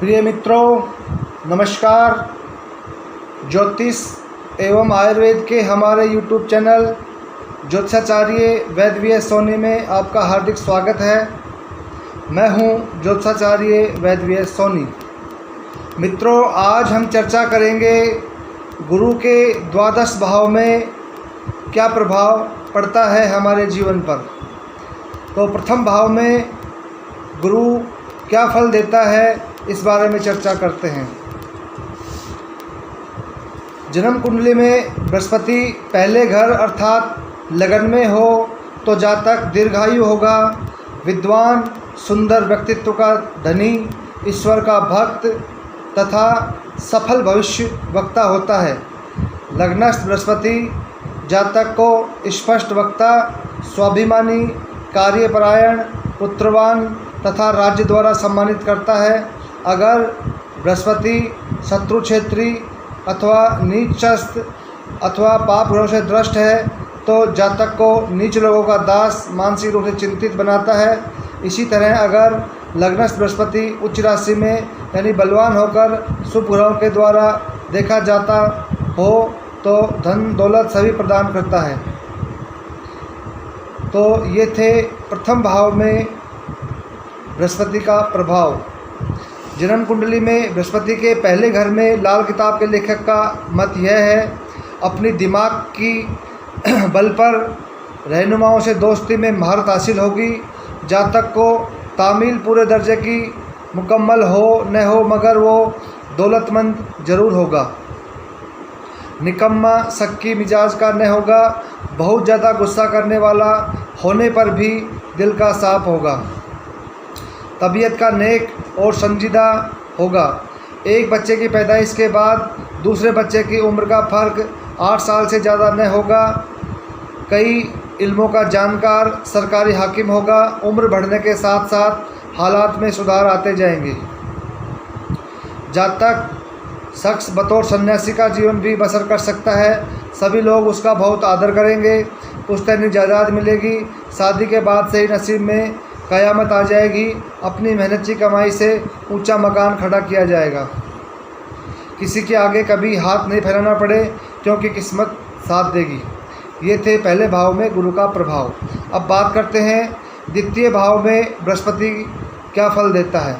प्रिय मित्रों, नमस्कार। ज्योतिष एवं आयुर्वेद के हमारे YouTube चैनल ज्योतिषाचार्य वैद्य सोनी में आपका हार्दिक स्वागत है। मैं हूं ज्योतिषाचार्य वैद्य सोनी। मित्रों, आज हम चर्चा करेंगे गुरु के द्वादश भाव में क्या प्रभाव पड़ता है हमारे जीवन पर। तो प्रथम भाव में गुरु क्या फल देता है, इस बारे में चर्चा करते हैं। जन्म कुंडली में बृहस्पति पहले घर अर्थात लगन में हो तो जातक दीर्घायु होगा, विद्वान, सुंदर व्यक्तित्व का धनी, ईश्वर का भक्त तथा सफल भविष्य वक्ता होता है। लग्नस्थ बृहस्पति जातक को स्पष्ट वक्ता, स्वाभिमानी, कार्यपरायण, पुत्रवान तथा राज्य द्वारा सम्मानित करता है। अगर बृहस्पति शत्रु क्षेत्री अथवा नीचस्थ अथवा पाप ग्रहों से दृष्ट है तो जातक को नीच लोगों का दास, मानसिक रूप से चिंतित बनाता है। इसी तरह अगर लग्नस्थ बृहस्पति उच्च राशि में यानी बलवान होकर शुभ ग्रहों के द्वारा देखा जाता हो तो धन दौलत सभी प्रदान करता है। तो ये थे प्रथम भाव में बृहस्पति का प्रभाव। जन्म कुंडली में बृहस्पति के पहले घर में लाल किताब के लेखक का मत यह है, अपनी दिमाग की बल पर रहनुमाओं से दोस्ती में महारत हासिल होगी। जातक को तामील पूरे दर्जे की मुकम्मल हो न हो मगर वो दौलतमंद जरूर होगा। निकम्मा शक्की मिजाज का न होगा, बहुत ज़्यादा गुस्सा करने वाला होने पर भी दिल का साफ होगा। तबीयत का नेक और संजीदा होगा। एक बच्चे की पैदाइश के बाद दूसरे बच्चे की उम्र का फ़र्क 8 साल से ज़्यादा न होगा। कई इल्मों का जानकार, सरकारी हाकिम होगा। उम्र बढ़ने के साथ साथ हालात में सुधार आते जाएंगे। जातक शख्स बतौर सन्यासी का जीवन भी बसर कर सकता है। सभी लोग उसका बहुत आदर करेंगे। पुश्तैनी जायदाद मिलेगी। शादी के बाद से ही नसीब में कयामत आ जाएगी। अपनी मेहनत की कमाई से ऊंचा मकान खड़ा किया जाएगा। किसी के आगे कभी हाथ नहीं फैलाना पड़े क्योंकि किस्मत साथ देगी। ये थे पहले भाव में गुरु का प्रभाव। अब बात करते हैं द्वितीय भाव में बृहस्पति क्या फल देता है।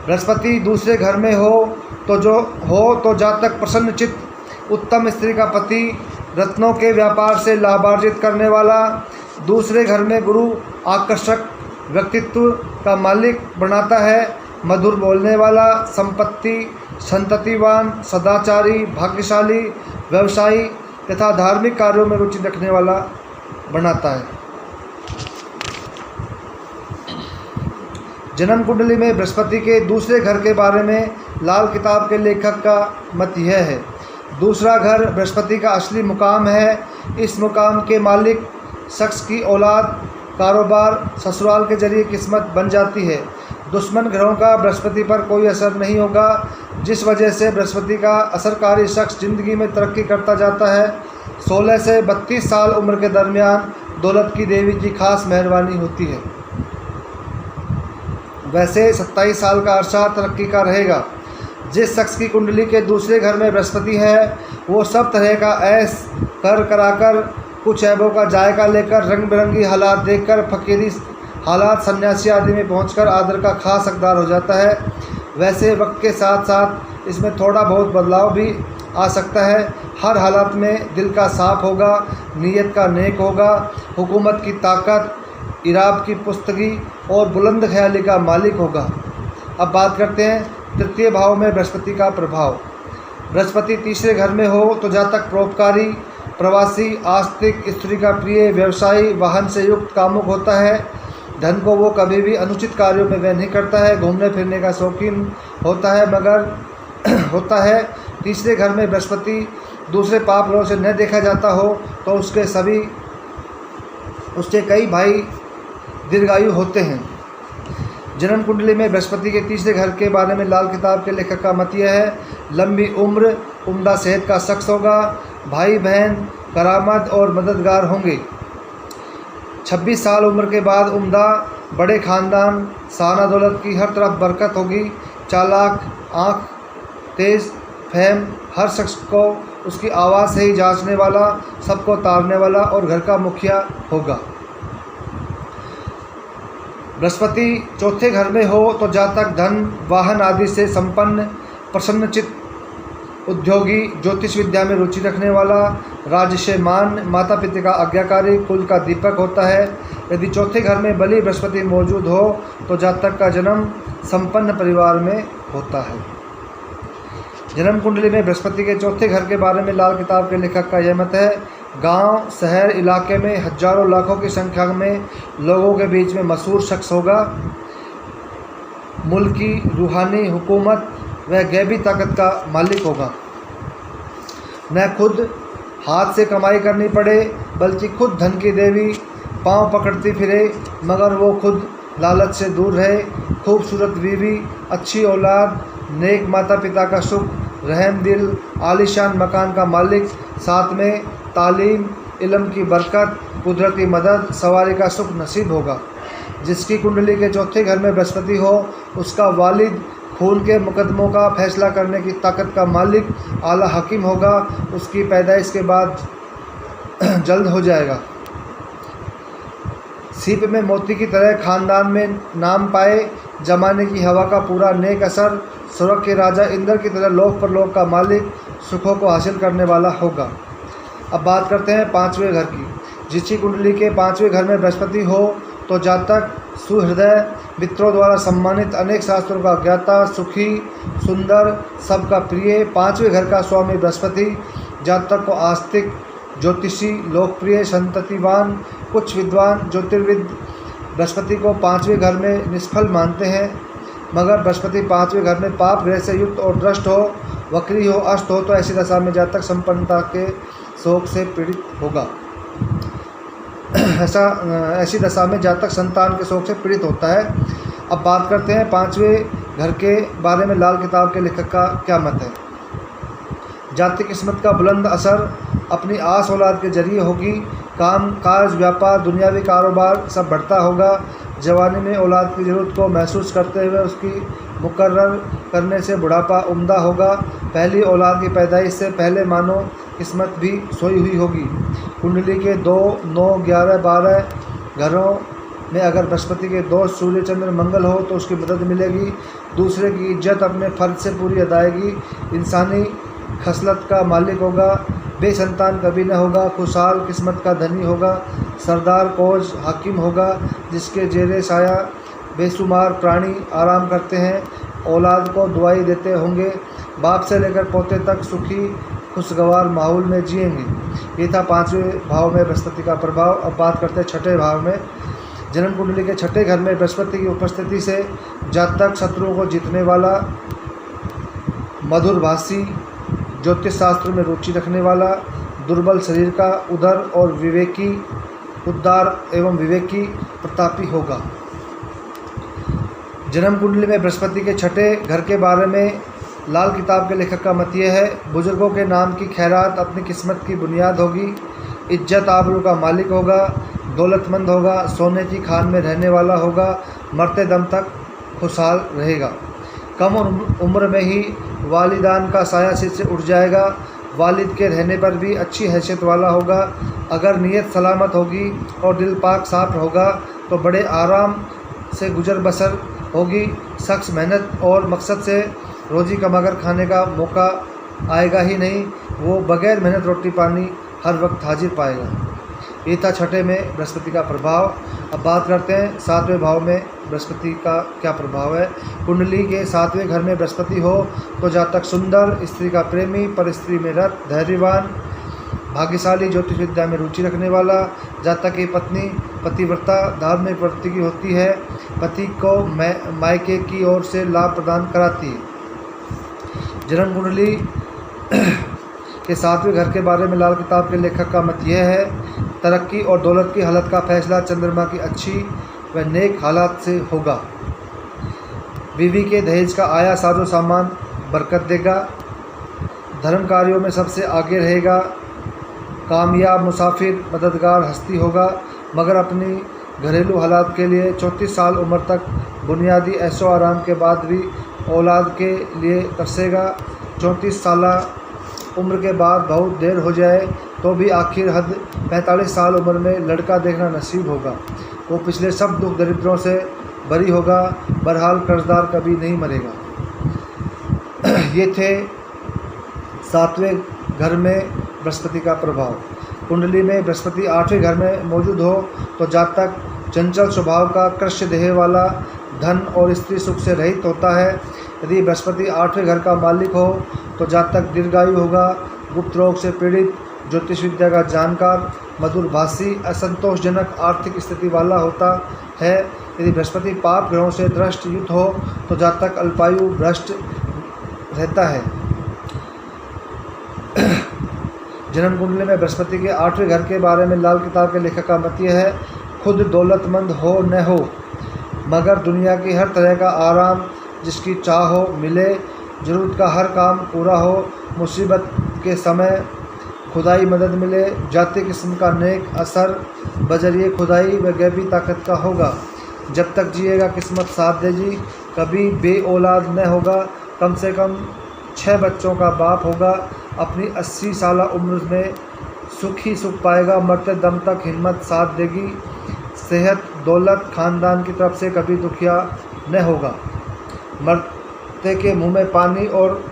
बृहस्पति दूसरे घर में हो तो जातक प्रसन्नचित्त, उत्तम स्त्री का पति, रत्नों के व्यापार से लाभार्जित करने वाला। दूसरे घर में गुरु आकर्षक व्यक्तित्व का मालिक बनाता है, मधुर बोलने वाला, संपत्ति, संततिवान, सदाचारी, भाग्यशाली, व्यवसायी तथा धार्मिक कार्यों में रुचि रखने वाला बनाता है। जन्म कुंडली में बृहस्पति के दूसरे घर के बारे में लाल किताब के लेखक का मत यह है, दूसरा घर बृहस्पति का असली मुकाम है। इस मुकाम के मालिक शख्स की औलाद, कारोबार, ससुराल के जरिए किस्मत बन जाती है। दुश्मन ग्रहों का बृहस्पति पर कोई असर नहीं होगा, जिस वजह से बृहस्पति का असरकारी शख्स जिंदगी में तरक्की करता जाता है। 16 से 32 साल उम्र के दरमियान दौलत की देवी की खास मेहरबानी होती है। वैसे 27 साल का अरसा तरक्की का रहेगा। जिस शख्स की कुंडली के दूसरे घर में बृहस्पति है वो सब तरह का ऐश कराकर, कुछ ऐबों का जायका लेकर, रंग बिरंगी हालात देखकर, फकीरी हालात, सन्यासी आदि में पहुंचकर आदर का खास हकदार हो जाता है। वैसे वक्त के साथ साथ इसमें थोड़ा बहुत बदलाव भी आ सकता है। हर हालात में दिल का साफ होगा, नीयत का नेक होगा, हुकूमत की ताकत, इराब की पुस्तगी और बुलंद ख्याली का मालिक होगा। अब बात करते हैं तृतीय भाव में बृहस्पति का प्रभाव। बृहस्पति तीसरे घर में हो तो जातक परोपकारी, प्रवासी, आस्तिक, स्त्री का प्रिय, व्यवसायी, वाहन से युक्त, कामुक होता है। धन को वो कभी भी अनुचित कार्यों में व्यय नहीं करता है। घूमने फिरने का शौकीन होता है। तीसरे घर में बृहस्पति दूसरे पाप ग्रहों से न देखा जाता हो तो उसके कई भाई दीर्घायु होते हैं। जन्म कुंडली में बृहस्पति के तीसरे घर के बारे में लाल किताब के लेखक का मत यह है, लंबी उम्र, उम्दा सेहत का शख्स होगा। भाई बहन करामत और मददगार होंगे। 26 साल उम्र के बाद उम्दा, बड़े ख़ानदान, साना दौलत की हर तरफ बरकत होगी। चालाक, आँख तेज़, फहम, हर शख्स को उसकी आवाज़ से ही जांचने वाला, सबको तारने वाला और घर का मुखिया होगा। बृहस्पति चौथे घर में हो तो जातक धन, वाहन आदि से संपन्न, प्रसन्नचित्त, उद्योगी, ज्योतिष विद्या में रुचि रखने वाला, राजसेमान, माता पिता का आज्ञाकारी, कुल का दीपक होता है। यदि चौथे घर में बली बृहस्पति मौजूद हो तो जातक का जन्म संपन्न परिवार में होता है। जन्म कुंडली में बृहस्पति के चौथे घर के बारे में लाल किताब के लेखक का यह मत है। गांव, शहर, इलाके में हजारों लाखों की संख्या में लोगों के बीच में मशहूर शख्स होगा। मुल्की, रूहानी, हुकूमत वह गैबी ताकत का मालिक होगा। न खुद हाथ से कमाई करनी पड़े बल्कि खुद धन की देवी पांव पकड़ती फिरे, मगर वो खुद लालच से दूर रहे। खूबसूरत बीवी, अच्छी औलाद, नेक माता पिता का सुख, रहम दिल, आलीशान मकान का मालिक, साथ में तालीम, इल्म की बरकत, कुदरती मदद, सवारी का सुख नसीब होगा। जिसकी कुंडली के चौथे घर में बृहस्पति हो उसका वालिद खून के मुकदमों का फैसला करने की ताकत का मालिक, आला हकीम होगा। उसकी पैदाइश के बाद जल्द हो जाएगा। सीप में मोती की तरह खानदान में नाम पाए, जमाने की हवा का पूरा नेक असर, स्वर्ग के राजा इंद्र की तरह लोक परलोक का मालिक, सुखों को हासिल करने वाला होगा। अब बात करते हैं पांचवें घर की। जिसकी कुंडली के पांचवें घर में बृहस्पति हो तो जातक सुहृदय, मित्रों द्वारा सम्मानित, अनेक शास्त्रों का ज्ञाता, सुखी, सुंदर, सबका प्रिय। पांचवें घर का स्वामी बृहस्पति जातक को आस्तिक, ज्योतिषी, लोकप्रिय, संततिवान, कुछ विद्वान, ज्योतिर्विद बृहस्पति को पांचवें घर में निष्फल मानते हैं। मगर बृहस्पति पांचवें घर में पाप ग्रह से युक्त और दृष्ट हो, वक्री हो, अस्त हो तो ऐसी दशा में जातक संपन्नता के शोक से पीड़ित होगा। ऐसी दशा में जातक संतान के शोक से पीड़ित होता है। अब बात करते हैं पांचवें घर के बारे में लाल किताब के लेखक का क्या मत है। जाति किस्मत का बुलंद असर अपनी आस औलाद के जरिए होगी। काम काज, व्यापार, दुनियावी कारोबार सब बढ़ता होगा। जवानी में औलाद की ज़रूरत को महसूस करते हुए उसकी मुकर्रर करने से बुढ़ापा उम्दा होगा। पहली औलाद की पैदाइश से पहले मानो किस्मत भी सोई हुई होगी। कुंडली के 2, 9, 11, 12 घरों में अगर बृहस्पति के दोष सूर्य, चंद्र, मंगल हो तो उसकी मदद मिलेगी। दूसरे की इज्जत अपने फर्ज से पूरी अदायगी। इंसानी खसलत का मालिक होगा। बेसंतान कभी न होगा। खुशहाल किस्मत का धनी होगा। सरदार कोज हाकिम होगा जिसके जेरे साया बेशुमार प्राणी आराम करते हैं। औलाद को दुआई देते होंगे। बाप से लेकर पोते तक सुखी खुशगवार माहौल में जिएंगे। ये था पांचवें भाव में बृहस्पति का प्रभाव। अब बात करते हैं छठे भाव में। जन्म कुंडली के छठे घर में बृहस्पति की उपस्थिति से जातक शत्रुओं को जीतने वाला, मधुरभाषी, ज्योतिष शास्त्र में रुचि रखने वाला, दुर्बल शरीर का, उदर और विवेकी, उदार एवं विवेकी, प्रतापी होगा। जन्म कुंडली में बृहस्पति के छठे घर के बारे में लाल किताब के लेखक का मत यह है। बुजुर्गों के नाम की खैरात अपनी किस्मत की बुनियाद होगी। इज्जत आबरू का मालिक होगा। दौलतमंद होगा। सोने की खान में रहने वाला होगा। मरते दम तक खुशहाल रहेगा। कम उम्र में ही वालिदान का साया सिर से उठ जाएगा। वालिद के रहने पर भी अच्छी हैसियत वाला होगा। अगर नीयत सलामत होगी और दिल पाक साफ होगा तो बड़े आराम से गुजर बसर होगी। शख्स मेहनत और मकसद से रोजी कमाकर खाने का मौका आएगा ही नहीं, वो बगैर मेहनत रोटी पानी हर वक्त हाजिर पाएगा। ये था छठे में बृहस्पति का प्रभाव। अब बात करते हैं सातवें भाव में बृहस्पति का क्या प्रभाव है। कुंडली के सातवें घर में बृहस्पति हो तो जातक सुंदर, स्त्री का प्रेमी, पर स्त्री में रत, धैर्यवान, भाग्यशाली, ज्योतिष विद्या में रुचि रखने वाला। जातक की पत्नी पतिव्रता, धार्मिक प्रवृत्ति की होती है। पति को मायके की ओर से लाभ प्रदान कराती है। जन्म कुंडली के सातवें घर के बारे में लाल किताब के लेखक का मत यह है। तरक्की और दौलत की हालत का फैसला चंद्रमा की अच्छी व नेक हालात से होगा। बीवी के दहेज का आया साजो सामान बरकत देगा। धर्म कार्यों में सबसे आगे रहेगा। कामयाब मुसाफिर मददगार हस्ती होगा। मगर अपनी घरेलू हालात के लिए 34 साल उम्र तक बुनियादी ऐशो आराम के बाद भी औलाद के लिए तरसेगा। 34 साल उम्र के बाद बहुत देर हो जाए तो भी आखिर हद 45 साल उम्र में लड़का देखना नसीब होगा। वो पिछले सब दुख दरिद्रों से बरी होगा। बहरहाल कर्जदार कभी नहीं मरेगा। ये थे 7वें घर में बृहस्पति का प्रभाव। कुंडली में बृहस्पति 8वें घर में मौजूद हो तो जातक चंचल स्वभाव का, कृष्ण देह वाला, धन और स्त्री सुख से रहित होता है। यदि बृहस्पति 8वें घर का मालिक हो तो जातक दीर्घायु होगा, गुप्त रोग से पीड़ित, ज्योतिष विद्या का जानकार, मधुरभाषी, असंतोषजनक आर्थिक स्थिति वाला होता है। यदि बृहस्पति पाप ग्रहों से दृष्ट युक्त हो तो जातक अल्पायु, भ्रष्ट रहता है। जन्म कुंडली में बृहस्पति के 8वें घर के बारे में लाल किताब के लेखक का मत यह है, खुद दौलतमंद हो न हो मगर दुनिया की हर तरह का आराम जिसकी चाह हो मिले, ज़रूरत का हर काम पूरा हो, मुसीबत के समय खुदाई मदद मिले, जाति किस्म का नेक असर बजरिए खुदाई व गैबी ताकत का होगा। जब तक जिएगा किस्मत साथ देगी, कभी बे औलाद न होगा, कम से कम 6 बच्चों का बाप होगा। अपनी 80 साल उम्र में सुख ही सुख पाएगा, मरते दम तक हिम्मत साथ देगी। सेहत, दौलत, खानदान की तरफ से कभी दुखिया न होगा। मरते के मुंह में पानी और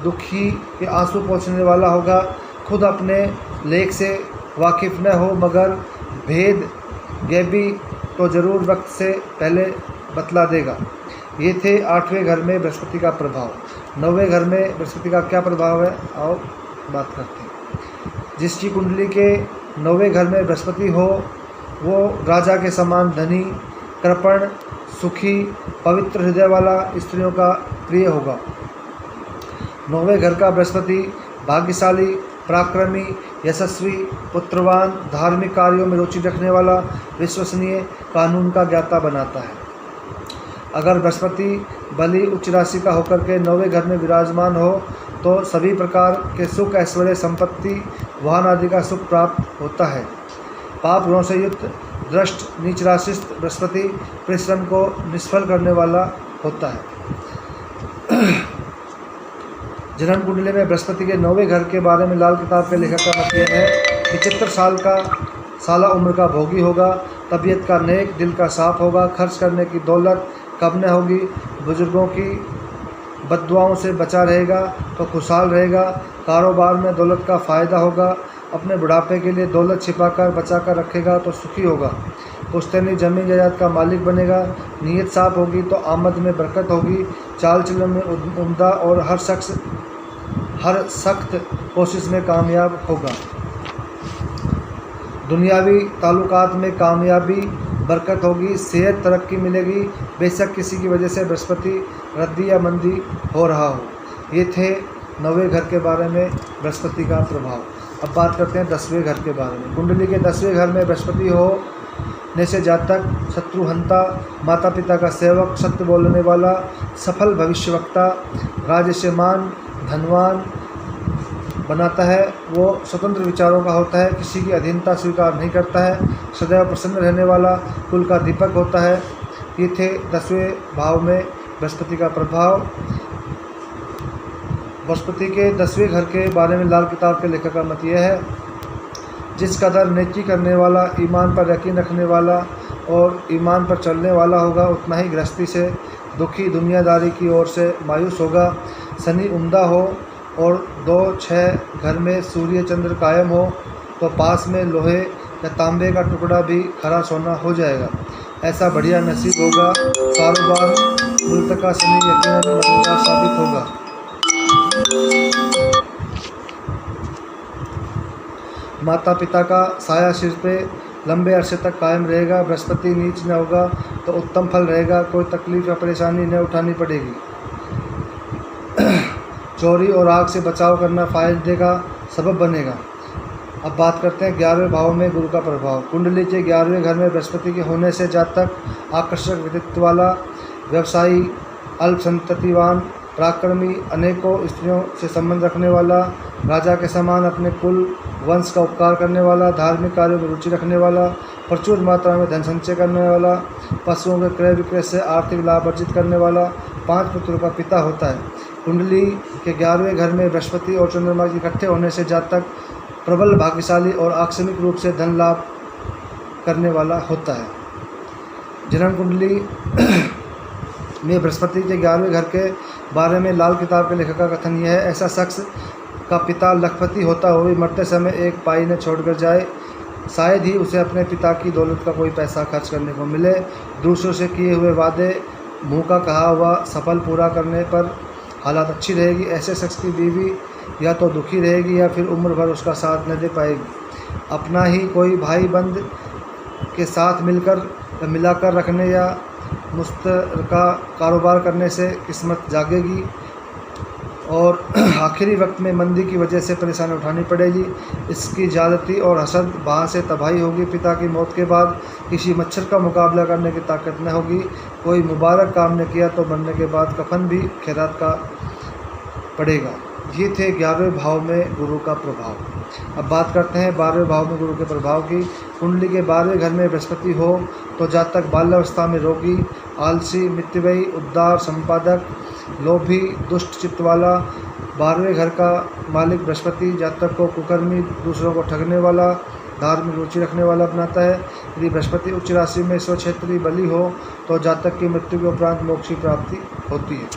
दुखी के आंसू पोंछने वाला होगा। खुद अपने लेख से वाकिफ़ न हो मगर भेद गैबी तो ज़रूर वक्त से पहले बतला देगा। ये थे 8वें घर में बृहस्पति का प्रभाव। 9वें घर में बृहस्पति का क्या प्रभाव है, आओ बात करते हैं। जिसकी कुंडली के 9वें घर में बृहस्पति हो वो राजा के समान धनी, कृपण, सुखी, पवित्र हृदय वाला, स्त्रियों का प्रिय होगा। 9वें घर का बृहस्पति भाग्यशाली, पराक्रमी, यशस्वी, पुत्रवान, धार्मिक कार्यों में रुचि रखने वाला, विश्वसनीय, कानून का ज्ञाता बनाता है। अगर बृहस्पति बलि उच्च राशि का होकर के 9वें घर में विराजमान हो तो सभी प्रकार के सुख, ऐश्वर्य, संपत्ति, वाहन आदि का सुख प्राप्त होता है। पाप ग्रहों से युक्त दृष्ट नीच राशिस्थ बृहस्पति परिश्रम को निष्फल करने वाला होता है। जन्म कुंडली में बृहस्पति के 9वें घर के बारे में लाल किताब के लेखक का मत यह है, 75 साल उम्र का भोगी होगा, तबीयत का नेक, दिल का साफ होगा, खर्च करने की दौलत कब न होगी, बुजुर्गों की बद्दुआओं से बचा रहेगा तो खुशहाल रहेगा, कारोबार में दौलत का फ़ायदा होगा, अपने बुढ़ापे के लिए दौलत छिपाकर बचाकर रखेगा तो सुखी होगा, पुश्तैनी जमीन जायदाद का मालिक बनेगा, नीयत साफ होगी तो आमद में बरकत होगी, चाल चलन में उम्दा और हर सख्त कोशिश में कामयाब होगा। दुनियावी ताल्लुकात में कामयाबी बरकत होगी, सेहत तरक्की मिलेगी, बेशक किसी की वजह से बृहस्पति रद्दी या मंदी हो रहा हो। ये थे 9वें घर के बारे में बृहस्पति का प्रभाव। अब बात करते हैं 10वें घर के बारे में। कुंडली के 10वें घर में बृहस्पति होने से जातक शत्रुहंता, माता पिता का सेवक, सत्य बोलने वाला, सफल भविष्यवक्ता, राजस्यमान, धनवान बनाता है। वो स्वतंत्र विचारों का होता है, किसी की अधीनता स्वीकार नहीं करता है, सदैव प्रसन्न रहने वाला, कुल का दीपक होता है। ये थे 10वें भाव में बृहस्पति का प्रभाव। बृहस्पति के 10वें घर के बारे में लाल किताब के लेखक का मत यह है, जिस कदर नेकी करने वाला, ईमान पर यकीन रखने वाला और ईमान पर चलने वाला होगा, उतना ही गृहस्थी से दुखी, दुनियादारी की ओर से मायूस होगा। शनि उम्दा हो और 2-6 घर में सूर्य चंद्र कायम हो तो पास में लोहे या तांबे का टुकड़ा भी खरा सोना हो जाएगा। ऐसा बढ़िया नसीब होगा। कारोबार मुल्क का शनि यकीनन मददगार साबित होगा। माता पिता का साया सिर पे लंबे अरसे तक कायम रहेगा। बृहस्पति नीच न होगा तो उत्तम फल रहेगा। कोई तकलीफ या परेशानी न उठानी पड़ेगी। चोरी और आग से बचाव करना फायदे का सबब बनेगा। अब बात करते हैं 11वें भाव में गुरु का प्रभाव। कुंडली के 11वें घर में बृहस्पति के होने से जातक आकर्षक व्यक्तित्व वाला, व्यवसायी, अल्पसंततिवान, पराक्रमी, अनेकों स्त्रियों से संबंध रखने वाला, राजा के समान अपने कुल वंश का उपकार करने वाला, धार्मिक कार्यों में रुचि रखने वाला, प्रचुर मात्रा में धन संचय करने वाला, पशुओं के क्रय विक्रय से आर्थिक लाभ अर्जित करने वाला, 5 पुत्रों का पिता होता है। कुंडली के 11वें घर में बृहस्पति और चंद्रमा के इकट्ठे होने से जातक प्रबल, भाग्यशाली और आकस्मिक रूप से धन लाभ करने वाला होता है। जन्म कुंडली में बृहस्पति के 11वें घर के बारे में लाल किताब के लेखक का कथन यह है, ऐसा शख्स का पिता लखपति होता हुए मरते समय एक पाई न छोड़कर जाए, शायद ही उसे अपने पिता की दौलत का कोई पैसा खर्च करने को मिले। दूसरों से किए हुए वादे, मुँह का कहा हुआ सफल पूरा करने पर हालात अच्छी रहेगी। ऐसे शख्स की बीवी या तो दुखी रहेगी या फिर उम्र भर उसका साथ न दे पाएगी। अपना ही कोई भाई बंद के साथ मिलाकर रखने या मुश्तरका कारोबार करने से किस्मत जागेगी और आखिरी वक्त में मंदी की वजह से परेशानी उठानी पड़ेगी। इसकी ज़्यादती और हसद बहा से तबाही होगी। पिता की मौत के बाद किसी मच्छर का मुकाबला करने की ताकत न होगी। कोई मुबारक काम न किया तो मरने के बाद कफन भी खैरात का पड़ेगा। ये थे 11वें भाव में गुरु का प्रभाव। अब बात करते हैं 12वें भाव में गुरु के प्रभाव की। कुंडली के 12वें घर में बृहस्पति हो तो जातक बाल्यावस्था में रोगी, आलसी, मितव्ययी, उदार, संपादक, लोभी, दुष्ट चित्त वाला। 12वें घर का मालिक बृहस्पति जातक को कुकर्मी, दूसरों को ठगने वाला, धार्मिक रुचि रखने वाला बनाता है। यदि बृहस्पति उच्च राशि में स्वक्षेत्री बली हो तो जातक की मृत्यु के उपरांत मोक्ष की प्राप्ति होती है।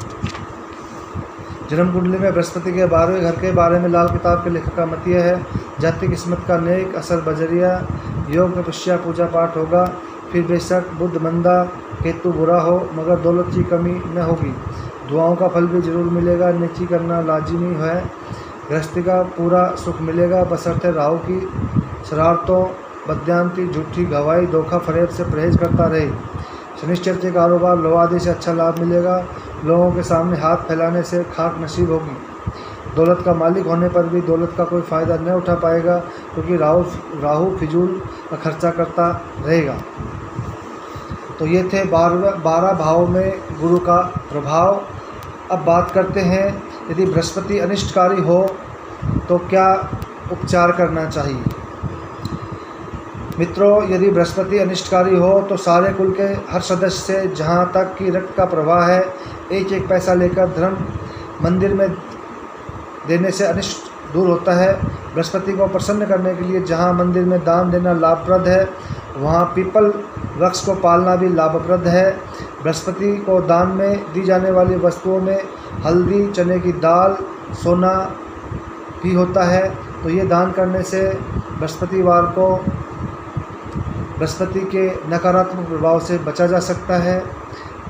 जन्म कुंडली में बृहस्पति के 12वें घर के बारे में लाल किताब के लेखक का मत यह है, जाति किस्मत का नेक असर बजरिया, योग तपस्या पूजा पाठ होगा। फिर बेशक बुध मंदा, केतु बुरा हो, मगर दौलत की कमी न होगी। दुआओं का फल भी जरूर मिलेगा। नेकी करना लाजिमी है। गृहस्थी का पूरा सुख मिलेगा बशर्ते राहु की शरारतों, बदयांती, झूठी गवाही, धोखा फरेब से परहेज करता रहे। शनिश्चर के कारोबार, लोह आदि से अच्छा लाभ मिलेगा। लोगों के सामने हाथ फैलाने से खाक नसीब होगी। दौलत का मालिक होने पर भी दौलत का कोई फ़ायदा न उठा पाएगा, क्योंकि राहु फिजूल का खर्चा करता रहेगा। तो ये थे 12 भाव में गुरु का प्रभाव। अब बात करते हैं, यदि बृहस्पति अनिष्टकारी हो तो क्या उपचार करना चाहिए। मित्रों, यदि बृहस्पति अनिष्टकारी हो तो सारे कुल के हर सदस्य से जहाँ तक कि रक्त का प्रवाह है, एक एक पैसा लेकर धर्म मंदिर में देने से अनिष्ट दूर होता है। बृहस्पति को प्रसन्न करने के लिए जहाँ मंदिर में दान देना लाभप्रद है, वहाँ पीपल वृक्ष को पालना भी लाभप्रद है। बृहस्पति को दान में दी जाने वाली वस्तुओं में हल्दी, चने की दाल, सोना भी होता है। तो ये दान करने से बृहस्पतिवार को बृहस्पति के नकारात्मक प्रभाव से बचा जा सकता है।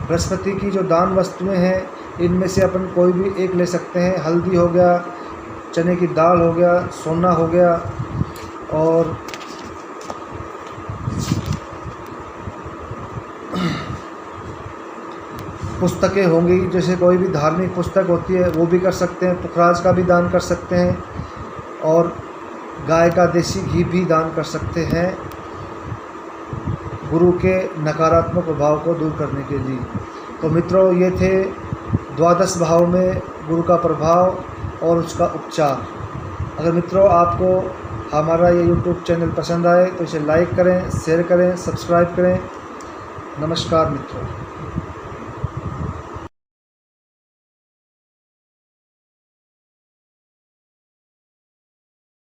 बृहस्पति की जो दान वस्तुएं हैं, इनमें से अपन कोई भी एक ले सकते हैं। हल्दी हो गया, चने की दाल हो गया, सोना हो गया और पुस्तकें होंगी। जैसे कोई भी धार्मिक पुस्तक होती है वो भी कर सकते हैं। पुखराज का भी दान कर सकते हैं और गाय का देसी घी भी दान कर सकते हैं, गुरु के नकारात्मक प्रभाव को दूर करने के लिए। तो मित्रों, ये थे 12 भाव में गुरु का प्रभाव और उसका उपचार। अगर मित्रों आपको हमारा ये YouTube चैनल पसंद आए तो इसे लाइक करें, शेयर करें, सब्सक्राइब करें। नमस्कार मित्रों।